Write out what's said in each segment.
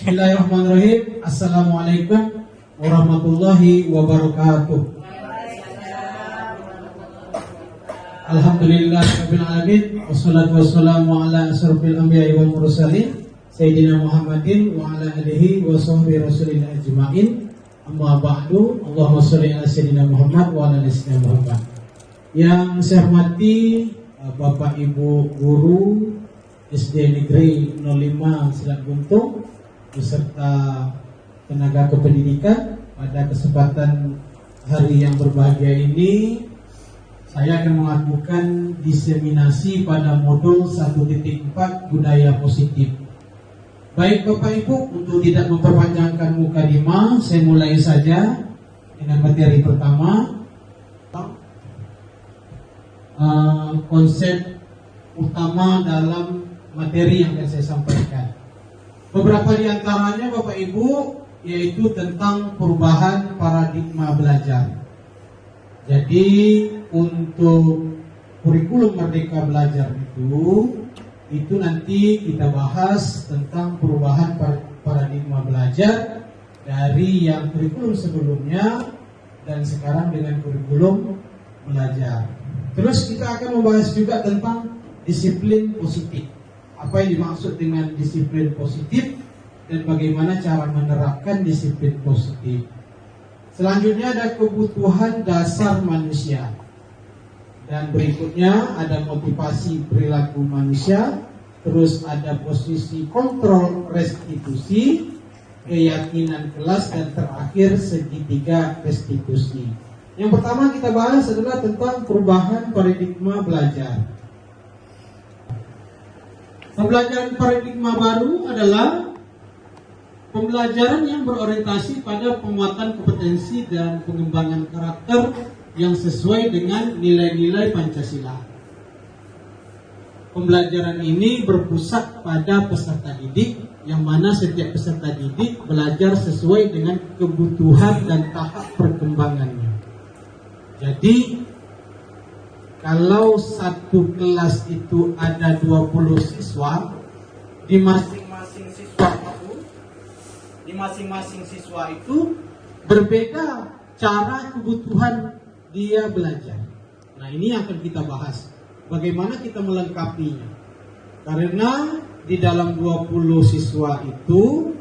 Bismillahirrahmanirrahim. Assalamualaikum warahmatullahi wabarakatuh. Alhamdulillahirabbil alamin wassalatu wassalamu ala asyrofil anbiya'i wal mursalin sayyidina Muhammadin wa ala alihi wa sahbihi rasulillah ajma'in. Amma ba'du. Allahumma shalli ala sayyidina Muhammad wa ala ali sayyidina Muhammad. Yang saya hormati Bapak Ibu guru SD Negeri 05 Silat Guntung beserta tenaga kependidikan, pada kesempatan hari yang berbahagia ini saya akan melakukan diseminasi pada modul 1.4 budaya positif. Baik Bapak Ibu, untuk tidak memperpanjangkan mukadimah, saya mulai saja dengan materi pertama. Konsep utama dalam materi yang akan saya sampaikan, beberapa di antaranya Bapak Ibu, yaitu tentang perubahan paradigma belajar. Jadi untuk kurikulum Merdeka Belajar itu nanti kita bahas tentang perubahan paradigma belajar dari yang kurikulum sebelumnya dan sekarang dengan kurikulum belajar. Terus kita akan membahas juga tentang disiplin positif. Apa yang dimaksud dengan disiplin positif dan bagaimana cara menerapkan disiplin positif. Selanjutnya ada kebutuhan dasar manusia. Dan berikutnya ada motivasi perilaku manusia. Terus ada posisi kontrol restitusi, keyakinan kelas, dan terakhir segitiga restitusi. Yang pertama kita bahas adalah tentang perubahan paradigma belajar. Pembelajaran paradigma baru adalah pembelajaran yang berorientasi pada penguatan kompetensi dan pengembangan karakter yang sesuai dengan nilai-nilai Pancasila. Pembelajaran ini berpusat pada peserta didik, yang mana setiap peserta didik belajar sesuai dengan kebutuhan dan tahap perkembangannya. Jadi kalau satu kelas itu ada 20 siswa, di masing-masing siswa itu berbeda cara kebutuhan dia belajar. Nah, ini yang akan kita bahas. Bagaimana kita melengkapinya? Karena di dalam 20 siswa itu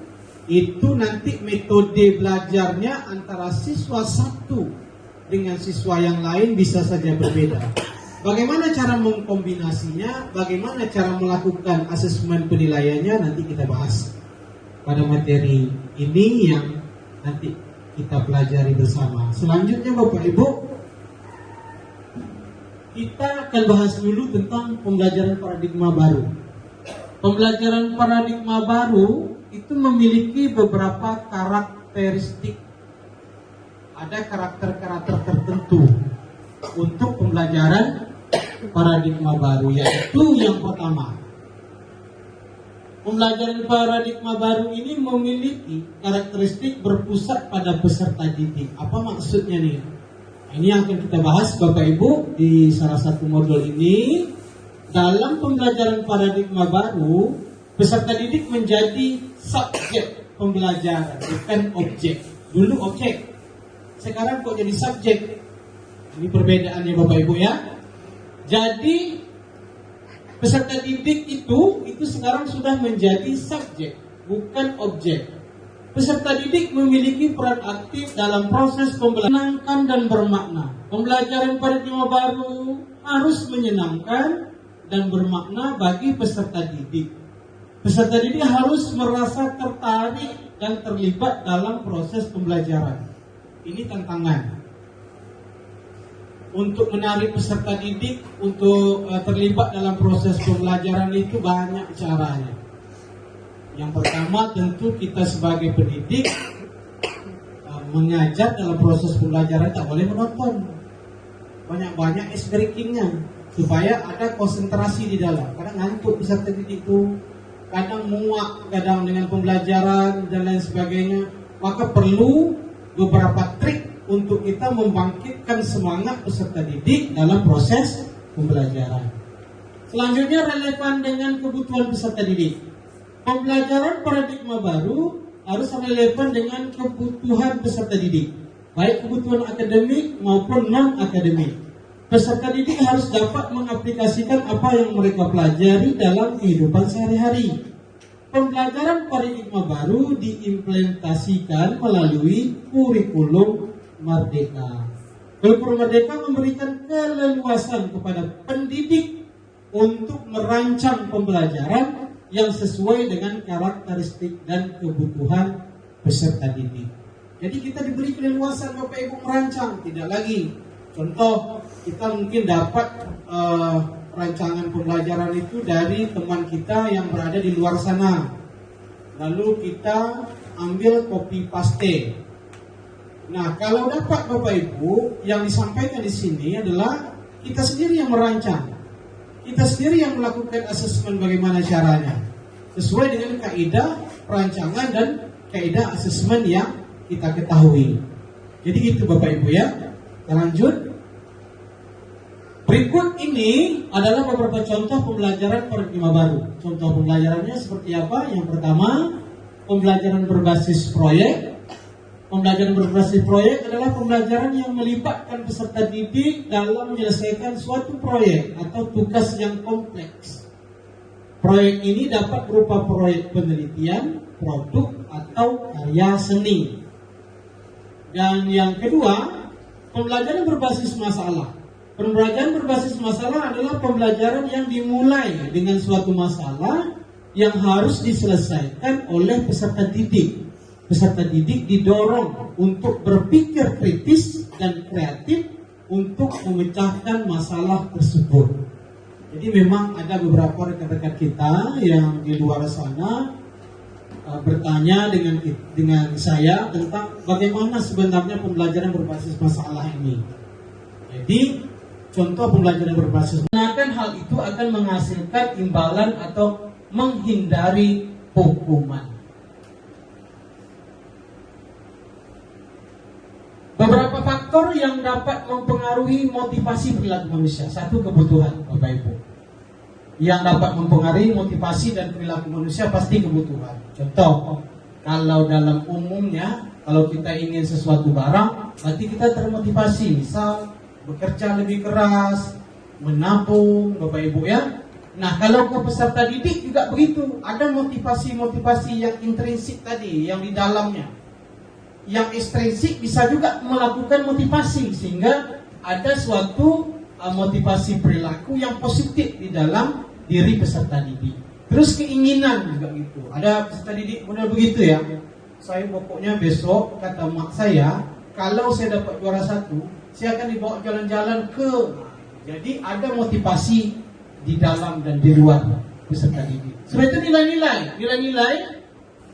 nanti metode belajarnya antara siswa satu dengan siswa yang lain bisa saja berbeda. Bagaimana cara mengkombinasinya, bagaimana cara melakukan asesmen penilaiannya, nanti kita bahas pada materi ini yang nanti kita pelajari bersama. Selanjutnya Bapak Ibu, kita akan bahas dulu tentang pembelajaran paradigma baru. Pembelajaran paradigma baru itu memiliki beberapa karakteristik. Ada karakter-karakter tertentu untuk pembelajaran paradigma baru, yaitu yang pertama, pembelajaran paradigma baru ini memiliki karakteristik berpusat pada peserta didik. Apa maksudnya nih? Ini yang akan kita bahas Bapak Ibu di salah satu modul ini. Dalam pembelajaran paradigma baru, peserta didik menjadi subjek pembelajaran, bukan objek. Dulu objek, sekarang kok jadi subjek. Ini perbedaannya Bapak Ibu ya. Jadi peserta didik itu sekarang sudah menjadi subjek, bukan objek. Peserta didik memiliki peran aktif dalam proses pembelajaran menyenangkan dan bermakna. Pembelajaran paradigma baru harus menyenangkan dan bermakna bagi peserta didik. Peserta didik harus merasa tertarik dan terlibat dalam proses pembelajaran. Ini tantangan. Untuk menarik peserta didik untuk terlibat dalam proses pembelajaran itu banyak caranya. Yang pertama tentu kita sebagai pendidik mengajar dalam proses pembelajaran tak boleh menonton. Banyak-banyak ice breakingnya supaya ada konsentrasi di dalam. Kadang ngantuk peserta didik itu, kadang muak, kadang dengan pembelajaran dan lain sebagainya. Maka perlu beberapa trik untuk kita membangkitkan semangat peserta didik dalam proses pembelajaran. Selanjutnya relevan dengan kebutuhan peserta didik. Pembelajaran paradigma baru harus relevan dengan kebutuhan peserta didik, baik kebutuhan akademik maupun non-akademik. Peserta didik harus dapat mengaplikasikan apa yang mereka pelajari dalam kehidupan sehari-hari. Pembelajaran paradigma baru diimplementasikan melalui kurikulum Merdeka. Kurikulum Merdeka memberikan keleluasan kepada pendidik untuk merancang pembelajaran yang sesuai dengan karakteristik dan kebutuhan peserta didik. Jadi kita diberi keleluasan Bapak Ibu merancang, tidak lagi. Contoh, kita mungkin dapat rancangan pembelajaran itu dari teman kita yang berada di luar sana. Lalu kita ambil copy paste. Nah, kalau dapat Bapak Ibu, yang disampaikan di sini adalah kita sendiri yang merancang. Kita sendiri yang melakukan asesmen bagaimana caranya. Sesuai dengan kaidah perancangan dan kaidah asesmen yang kita ketahui. Jadi gitu Bapak Ibu ya. Kita lanjut. Berikut ini adalah beberapa contoh pembelajaran paradigma baru. Contoh pembelajarannya seperti apa? Yang pertama, pembelajaran berbasis proyek. Pembelajaran berbasis proyek adalah pembelajaran yang melibatkan peserta didik dalam menyelesaikan suatu proyek atau tugas yang kompleks. Proyek ini dapat berupa proyek penelitian, produk, atau karya seni. Dan yang kedua, pembelajaran berbasis masalah. Pembelajaran berbasis masalah adalah pembelajaran yang dimulai dengan suatu masalah yang harus diselesaikan oleh peserta didik. Peserta didik didorong untuk berpikir kritis dan kreatif untuk memecahkan masalah tersebut. Jadi memang ada beberapa rekan-rekan kita yang di luar sana bertanya dengan saya tentang bagaimana sebenarnya pembelajaran berbasis masalah ini. Jadi contoh pembelajaran berbasis menggunakan hal itu akan menghasilkan imbalan atau menghindari hukuman. Beberapa faktor yang dapat mempengaruhi motivasi perilaku manusia. Satu, kebutuhan, Bapak Ibu. Yang dapat mempengaruhi motivasi dan perilaku manusia pasti kebutuhan. Contoh, kalau dalam umumnya, kalau kita ingin sesuatu barang, berarti kita termotivasi. Misal, bekerja lebih keras, menabung, Bapak Ibu ya. Nah, kalau ke peserta didik juga begitu. Ada motivasi-motivasi yang intrinsik tadi, yang di dalamnya. Yang ekstrinsik bisa juga melakukan motivasi, sehingga ada suatu motivasi perilaku yang positif di dalam diri peserta didik. Terus keinginan juga gitu. Ada peserta didik model begitu ya. Saya pokoknya besok, kata mak saya, kalau saya dapat juara 1, saya akan dibawa jalan-jalan ke. Jadi ada motivasi di dalam dan di luar peserta didik. Setelah itu nilai-nilai.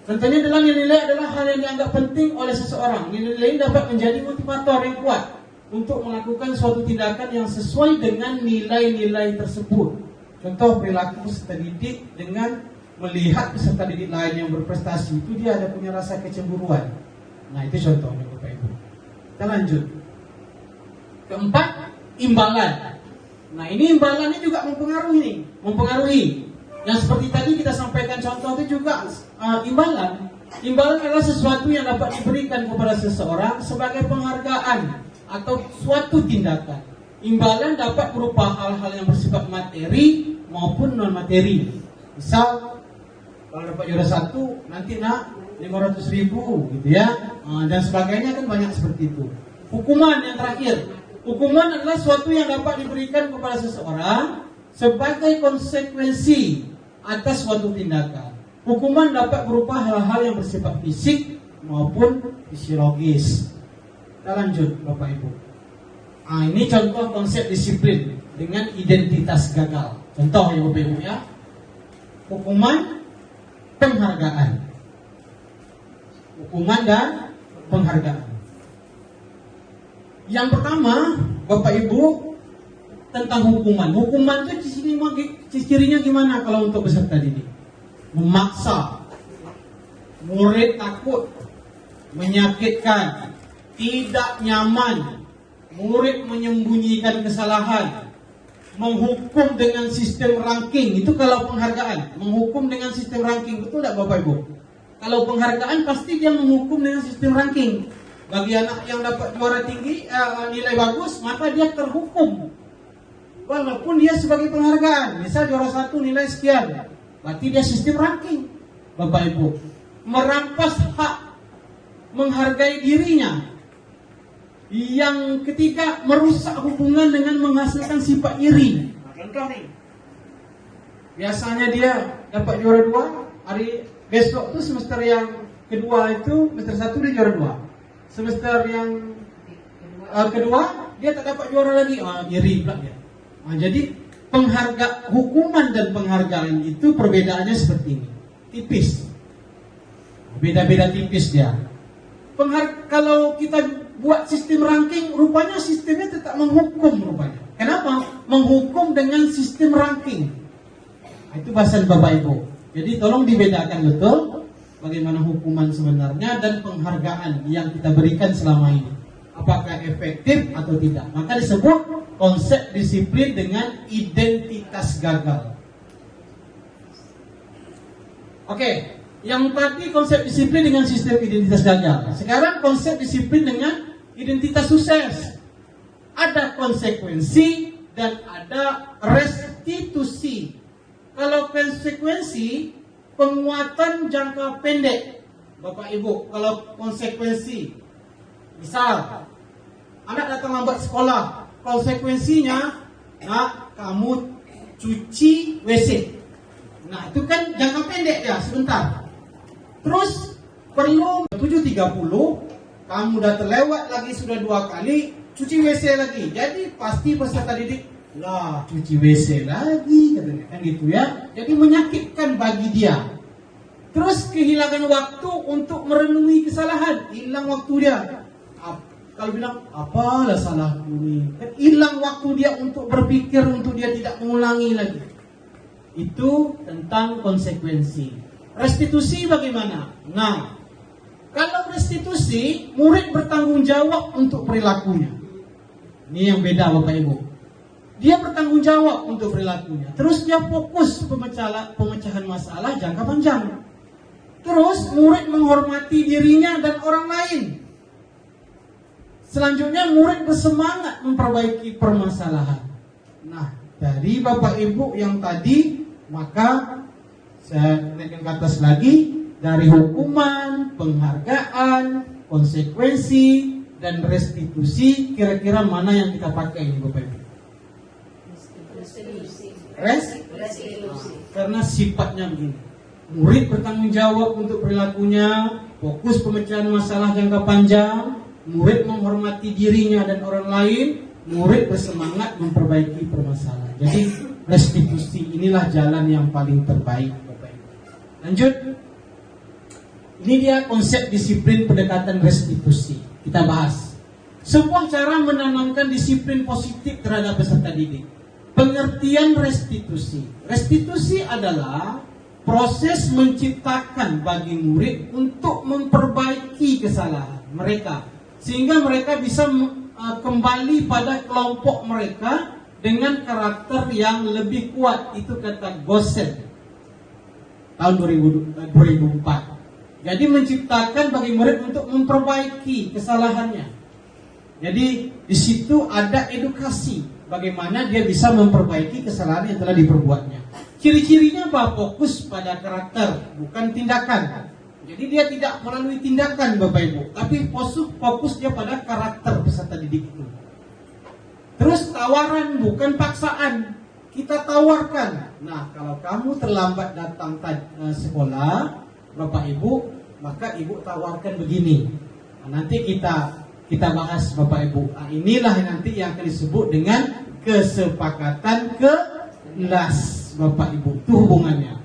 Contohnya adalah nilai adalah hal yang dianggap penting oleh seseorang. Nilai dapat menjadi motivator yang kuat untuk melakukan suatu tindakan yang sesuai dengan nilai-nilai tersebut. Contoh perilaku peserta didik dengan melihat peserta didik lain yang berprestasi, itu dia ada punya rasa kecemburuan. Nah, itu contohnya Bapak Ibu. Kita lanjut. Keempat, imbalan. Nah, ini imbalannya juga mempengaruhi. Yang seperti tadi kita sampaikan contoh itu juga imbalan. Imbalan adalah sesuatu yang dapat diberikan kepada seseorang sebagai penghargaan atau suatu tindakan. Imbalan dapat berupa hal-hal yang bersifat materi maupun non materi. Misal kalau dapat juara 1 nanti nak 500.000 gitu ya, dan sebagainya, kan banyak seperti itu. Hukuman yang terakhir. Hukuman adalah suatu yang dapat diberikan kepada seseorang sebagai konsekuensi atas suatu tindakan. Hukuman dapat berupa hal-hal yang bersifat fisik maupun fisiologis. Kita lanjut Bapak Ibu. Ini contoh konsep disiplin dengan identitas gagal. Contoh ya Bapak Ibu ya. Hukuman, penghargaan. Hukuman dan penghargaan. Yang pertama, Bapak Ibu, tentang hukuman. Hukuman itu cirinya gimana kalau untuk peserta didik? Memaksa, murid takut, menyakitkan, tidak nyaman, murid menyembunyikan kesalahan, menghukum dengan sistem ranking. Itu kalau penghargaan, menghukum dengan sistem ranking, betul tidak Bapak Ibu? Kalau penghargaan pasti dia menghukum dengan sistem ranking. Bagi anak yang dapat juara tinggi, nilai bagus, maka dia terhukum. Walaupun dia sebagai penghargaan, misal juara 1 nilai sekian, berarti dia sistem ranking. Bapak Ibu, merampas hak menghargai dirinya. Yang ketiga, merusak hubungan dengan menghasilkan sifat iri. Contoh nih, biasanya dia dapat juara 2, hari besok tuh semester yang kedua itu, semester 1 dia juara 2. Semester yang kedua dia tak dapat juara lagi, iri pula dia. Jadi hukuman dan penghargaan itu perbedaannya seperti ini, tipis, beda-beda tipis dia. Kalau kita buat sistem ranking, rupanya sistemnya tetap menghukum rupanya. Kenapa? Menghukum dengan sistem ranking. Itu bahasan Bapak Ibu. Jadi tolong dibedakan betul bagaimana hukuman sebenarnya dan penghargaan yang kita berikan selama ini. Apakah efektif atau tidak? Maka disebut konsep disiplin dengan identitas gagal. Oke. Yang tadi konsep disiplin dengan sistem identitas gagal. Sekarang konsep disiplin dengan identitas sukses. Ada konsekuensi dan ada restitusi. Kalau konsekuensi, penguatan jangka pendek. Bapak Ibu, kalau konsekuensi, misal anak datang lambat sekolah, konsekuensinya, kamu cuci WC. Nah, itu kan jangka pendek ya, sebentar. Terus perlu 7.30, kamu udah terlewat lagi sudah 2 kali, cuci WC lagi. Jadi pasti peserta didik, lah cuci WC lagi, katanya kan gitu ya. Jadi menyakitkan bagi dia. Terus kehilangan waktu untuk merenungi kesalahan, hilang waktu dia. Kalau bilang, apalah salahku ini, kan hilang waktu dia untuk berpikir, untuk dia tidak mengulangi lagi. Itu tentang konsekuensi. Restitusi bagaimana? Nah, kalau restitusi, murid bertanggung jawab untuk perilakunya. Ini yang beda Bapak Ibu. Dia bertanggung jawab untuk perilakunya. Terus dia fokus pemecahan masalah jangka panjang. Terus murid menghormati dirinya dan orang lain. Selanjutnya murid bersemangat memperbaiki permasalahan. Nah, dari Bapak Ibu yang tadi, maka saya naikkan ke atas lagi, dari hukuman, penghargaan, konsekuensi, dan restitusi, kira-kira mana yang kita pakai ini Bapak Ibu? Restitusi. Karena sifatnya begini. Murid bertanggung jawab untuk perilakunya, fokus pemecahan masalah jangka panjang, murid menghormati dirinya dan orang lain, murid bersemangat memperbaiki permasalahan. Jadi restitusi inilah jalan yang paling terbaik. Lanjut. Ini dia konsep disiplin pendekatan restitusi. Kita bahas. Sebuah cara menanamkan disiplin positif terhadap peserta didik. Pengertian restitusi. Restitusi adalah proses menciptakan bagi murid untuk memperbaiki kesalahan mereka, sehingga mereka bisa kembali pada kelompok mereka dengan karakter yang lebih kuat. Itu kata Gosen tahun 2004. Jadi menciptakan bagi murid untuk memperbaiki kesalahannya. Jadi di situ ada edukasi bagaimana dia bisa memperbaiki kesalahan yang telah diperbuatnya. Ciri-cirinya apa? Fokus pada karakter, bukan tindakan. Jadi dia tidak melalui tindakan Bapak Ibu, tapi fokus dia pada karakter peserta didik itu. Terus tawaran, bukan paksaan. Kita tawarkan. Nah, kalau kamu terlambat datang sekolah, Bapak Ibu, maka Ibu tawarkan begini. Nah, nanti kita bahas Bapak Ibu. Nah, inilah nanti yang akan disebut dengan kesepakatan kelas Bapak Ibu. Itu hubungannya.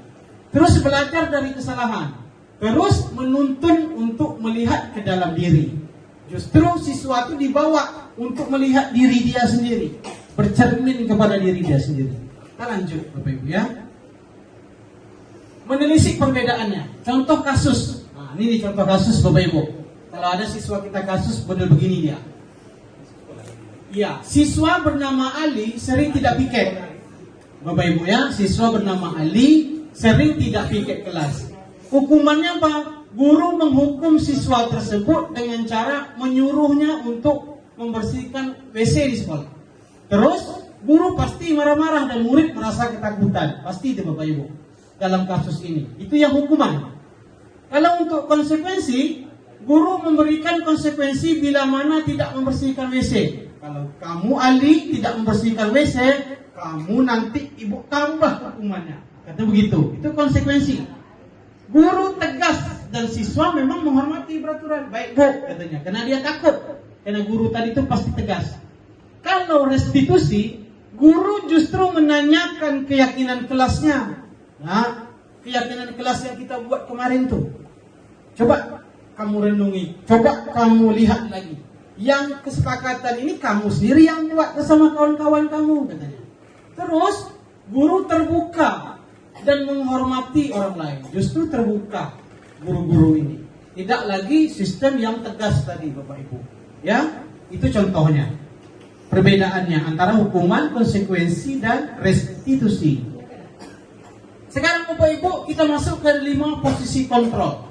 Terus belajar dari kesalahan. Terus menuntun untuk melihat ke dalam diri. Justru siswa itu dibawa untuk melihat diri dia sendiri, bercermin kepada diri dia sendiri. Kita lanjut Bapak Ibu ya. Menelisik perbedaannya. Contoh kasus. Nah, ini contoh kasus Bapak Ibu. Kalau ada siswa kita kasus model begini dia. Ya, siswa bernama Ali sering tidak piket. Bapak Ibu ya, siswa bernama Ali sering tidak piket kelas. Hukumannya apa? Guru menghukum siswa tersebut dengan cara menyuruhnya untuk membersihkan WC di sekolah. Terus guru pasti marah-marah dan murid merasa ketakutan. Pasti itu Bapak Ibu. Dalam kasus ini, itu yang hukuman. Kalau untuk konsekuensi, guru memberikan konsekuensi bila mana tidak membersihkan WC. Kalau kamu Ali tidak membersihkan WC, kamu nanti ibu tambah hukumannya. Kata begitu. Itu konsekuensi. Guru tegas dan siswa memang menghormati peraturan. Baik Bu, katanya. Karena dia takut. Karena guru tadi itu pasti tegas. Kalau restitusi, guru justru menanyakan keyakinan kelasnya. Nah, keyakinan kelas yang kita buat kemarin tuh. Coba kamu renungi. Coba kamu lihat lagi. Yang kesepakatan ini kamu sendiri yang buat bersama kawan-kawan kamu, katanya. Terus, guru terbuka dan menghormati orang lain. Justru terbuka guru-guru ini. Tidak lagi sistem yang tegas tadi Bapak Ibu. Ya, itu contohnya. Perbedaannya antara hukuman, konsekuensi, dan restitusi. Sekarang Bapak Ibu kita masuk ke 5 posisi kontrol.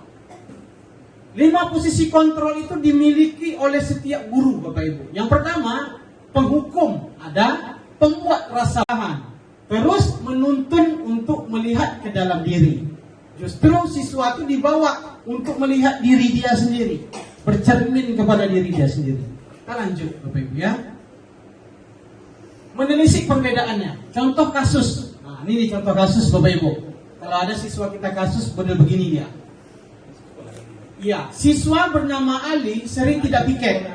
5 posisi kontrol itu dimiliki oleh setiap guru Bapak Ibu. Yang pertama, penghukum, ada pembuat rasa aman. Terus menuntun untuk melihat ke dalam diri. Justru siswa itu dibawa untuk melihat diri dia sendiri, bercermin kepada diri dia sendiri. Kita lanjut Bapak Ibu ya. Menelisik perbedaannya. Contoh kasus. Nah, ini contoh kasus Bapak Ibu. Kalau ada siswa kita kasus model begini dia. Ya, siswa bernama Ali sering tidak piket.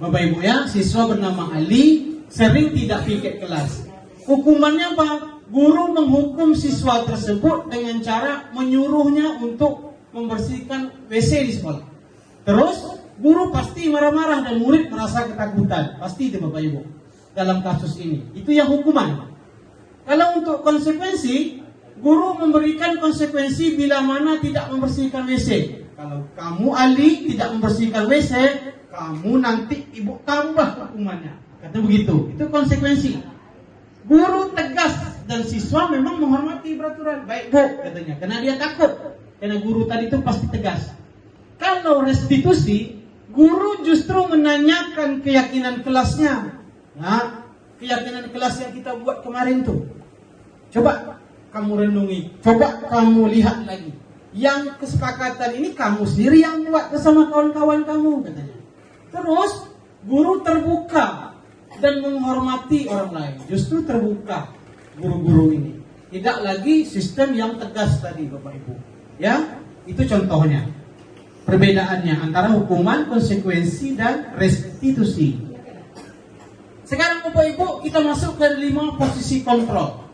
Bapak Ibu ya, siswa bernama Ali sering tidak piket kelas. Hukumannya apa? Guru menghukum siswa tersebut dengan cara menyuruhnya untuk membersihkan WC di sekolah. Terus guru pasti marah-marah dan murid merasa ketakutan. Pasti itu Bapak Ibu. Dalam kasus ini, itu yang hukuman. Kalau untuk konsekuensi, guru memberikan konsekuensi bila mana tidak membersihkan WC. Kalau kamu Ali tidak membersihkan WC, kamu nanti ibu tambah hukumannya. Kata begitu. Itu konsekuensi. Guru tegas dan siswa memang menghormati peraturan. Baik Bu, katanya. Karena dia takut. Karena guru tadi itu pasti tegas. Kalau restitusi, guru justru menanyakan keyakinan kelasnya. Nah, keyakinan kelas yang kita buat kemarin tuh. Coba kamu renungi. Coba kamu lihat lagi. Yang kesepakatan ini kamu sendiri yang buat bersama kawan-kawan kamu, katanya. Terus guru terbuka dan menghormati orang lain. Justru terbuka guru-guru ini. Tidak lagi sistem yang tegas tadi Bapak Ibu. Ya, itu contohnya. Perbedaannya antara hukuman, konsekuensi, dan restitusi. Sekarang Bapak Ibu kita masuk ke 5 posisi kontrol.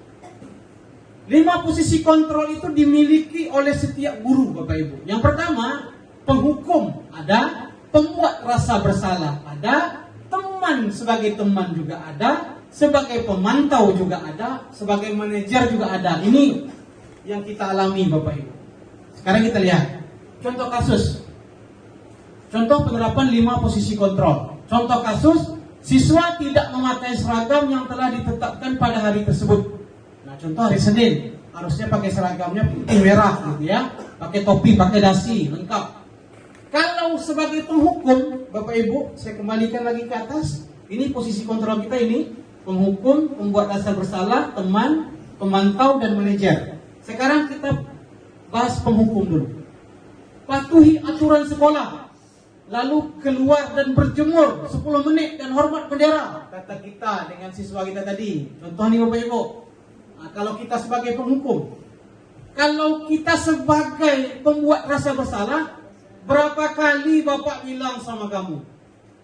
5 posisi kontrol itu dimiliki oleh setiap guru Bapak Ibu. Yang pertama, penghukum, ada pembuat rasa bersalah, ada teman sebagai teman juga ada, sebagai pemantau juga ada, sebagai manajer juga ada. Ini yang kita alami Bapak Ibu. Sekarang kita lihat contoh kasus. Contoh penerapan 5 posisi kontrol. Contoh kasus, siswa tidak memakai seragam yang telah ditetapkan pada hari tersebut. Nah, contoh hari Senin, harusnya pakai seragamnya putih merah gitu ya, pakai topi, pakai dasi, lengkap. Kalau sebagai penghukum, Bapak Ibu, saya kembalikan lagi ke atas. Ini posisi kontrol kita ini, penghukum, pembuat rasa bersalah, teman, pemantau, dan manajer. Sekarang kita bahas penghukum dulu. Patuhi aturan sekolah, lalu keluar dan berjemur 10 menit dan hormat bendera, kata kita dengan siswa kita tadi. Contoh nih Bapak Ibu. Nah, kalau kita sebagai penghukum, kalau kita sebagai pembuat rasa bersalah, berapa kali Bapak bilang sama kamu,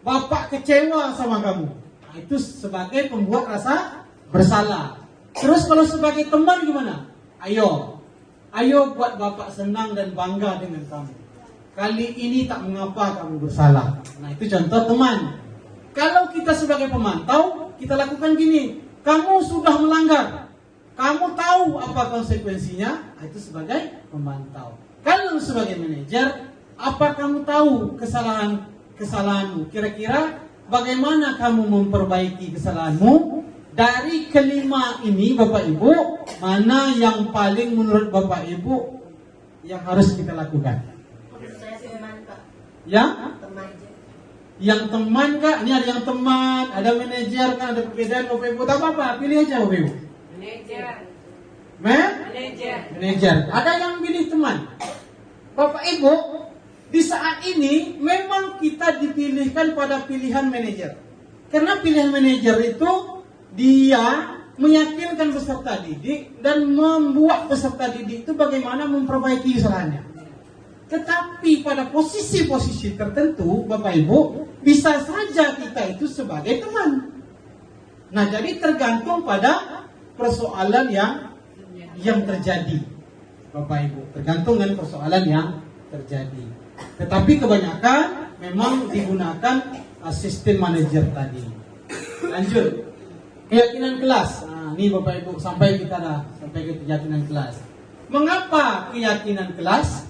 Bapak kecewa sama kamu. Nah, itu sebagai pembuat rasa bersalah. Terus kalau sebagai teman gimana? Ayo buat Bapak senang dan bangga dengan kamu. Kali ini tak mengapa kamu bersalah. Nah, itu contoh teman. Kalau kita sebagai pemantau, kita lakukan gini. Kamu sudah melanggar, kamu tahu apa konsekuensinya. Nah, itu sebagai pemantau. Kalau sebagai manajer, apa kamu tahu kesalahanmu? Kira-kira bagaimana kamu memperbaiki kesalahanmu? Dari kelima ini Bapak Ibu, mana yang paling menurut Bapak Ibu yang harus kita lakukan? Yang teman kak? Ini ada yang teman, ada manajer kan, ada perbedaan Bapak Ibu. Tak apa-apa, pilih aja Bapak Ibu. Manajer. Ada yang pilih teman. Bapak Ibu, di saat ini memang kita dipilihkan pada pilihan manajer. Karena pilihan manajer itu dia meyakinkan peserta didik dan membuat peserta didik itu bagaimana memperbaiki kesalahannya. Tetapi pada posisi-posisi tertentu, Bapak Ibu, bisa saja kita itu sebagai teman. Nah, jadi tergantung pada persoalan yang terjadi, Bapak Ibu. Tergantung dengan persoalan yang terjadi. Tetapi kebanyakan memang digunakan sistem manajer tadi. Lanjut. Keyakinan kelas. Nah, ini Bapak Ibu sampai kita dah sampai ke keyakinan kelas. Mengapa keyakinan kelas?